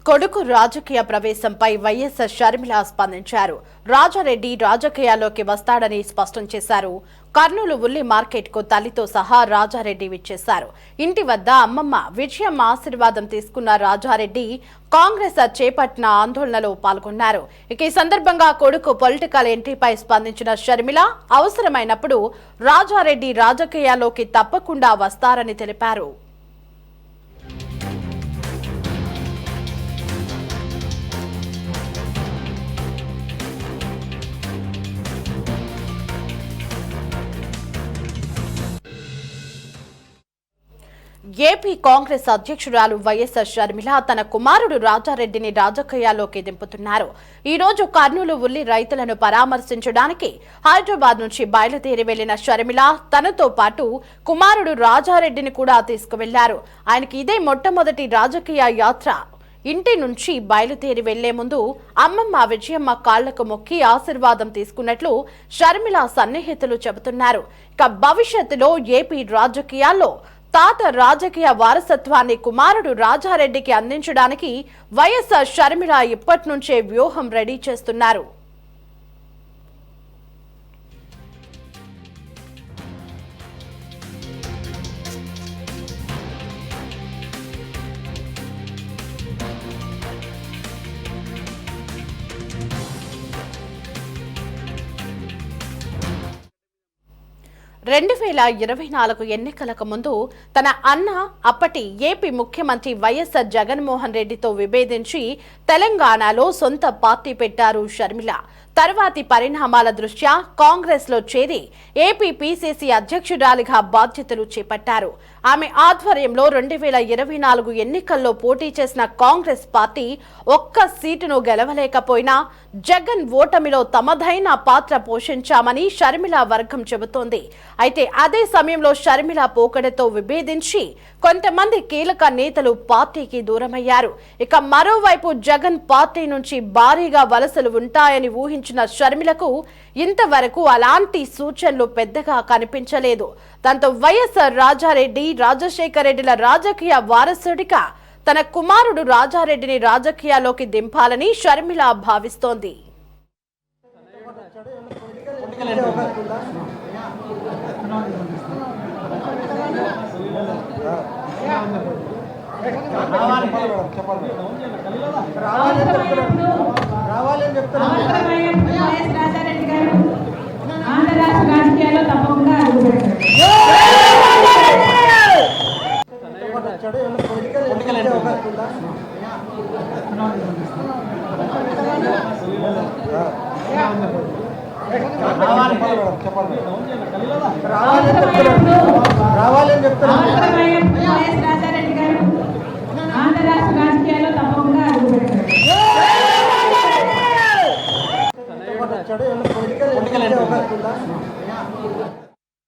కొడుకు రాజకీయ ప్రవేశంపై వైఎస్ షర్మిల స్పందించారు. రాజారెడ్డి రాజకీయాల్లోకి వస్తాడని స్పష్టం చేశారు. కర్నూలు ఉల్లి మార్కెట్ కు తల్లితో సహా రాజారెడ్డి విచ్చేశారు. ఇంటి వద్ద అమ్మమ్మ విజయమ్మ ఆశీర్వాదం తీసుకున్న రాజారెడ్డి కాంగ్రెస్ చేపట్టిన ఆందోళనలో పాల్గొన్నారు. ఇక ఈ సందర్భంగా కొడుకు పొలిటికల్ ఎంట్రీపై స్పందించిన షర్మిల అవసరమైనప్పుడు రాజారెడ్డి రాజకీయాల్లోకి తప్పకుండా వస్తారని తెలిపారు. ఏపీ కాంగ్రెస్ అధ్యక్షురాలు వైఎస్ షర్మిల తన కుమారుడు రాజారెడ్డిని రాజకీయాల్లోకి దింపుతున్నారు. ఈ రోజు కర్నూలు ఉల్లి రైతులను పరామర్శించడానికి హైదరాబాద్ నుంచి బయలుదేరి వెళ్లిన షర్మిల తనతో పాటు కుమారుడు రాజారెడ్డిని కూడా తీసుకువెళ్లారు. ఆయనకి ఇదే మొట్టమొదటి రాజకీయ యాత్ర. ఇంటి నుంచి బయలుదేరి వెళ్లే ముందు అమ్మమ్మ విజయమ్మ కాళ్లకు మొక్కి ఆశీర్వాదం తీసుకున్నట్లు షర్మిల సన్నిహితులు చెబుతున్నారు. ఇక భవిష్యత్తులో ఏపీ రాజకీయాల్లో తాత రాజకీయ వారసత్వాన్ని కుమారుడు రాజారెడ్డికి అందించడానికి వైఎస్ షర్మిల ఇప్పటి నుంచే వ్యూహం రెడీ చేస్తున్నారు. రెండు 2024 ఎన్నికలకు ముందు తన అన్న అప్పటి ఏపీ ముఖ్యమంత్రి వైఎస్ జగన్మోహన్ రెడ్డితో విభేదించి తెలంగాణలో సొంత పార్టీ పెట్టారు షర్మిల. తర్వాతి పరిణామాల దృష్ట్యా కాంగ్రెస్ లో చేరి ఏపీ పీసీసీ అధ్యక్షురాలిగా బాధ్యతలు చేపట్టారు. ఆమె ఆధ్వర్యంలో 2024 ఎన్నికల్లో పోటీ చేసిన కాంగ్రెస్ పార్టీ ఒక్క సీటును గెలవలేకపోయినా జగన్ ఓటమిలో తమదైన పాత్ర పోషించామని షర్మిల వర్గం చెబుతోంది. అయితే అదే సమయంలో షర్మిల పోకడతో విభేదించి కొంతమంది కీలక నేతలు పార్టీకి దూరమయ్యారు. ఇక మరోవైపు జగన్ పార్టీ నుంచి భారీగా వలసలు ఉంటాయని ఊహించిన షర్మిలకు ఇంతవరకు అలాంటి సూచనలు పెద్దగా కనిపించలేదు. దాంతో వైఎస్ రాజారెడ్డి రాజశేఖర రెడ్డిల రాజకీయ వారసుడిగా తన కుమారుడు రాజారెడ్డిని రాజకీయాల్లోకి దింపాలని షర్మిల భావిస్తోంది. రావాలని చెప్తున్నా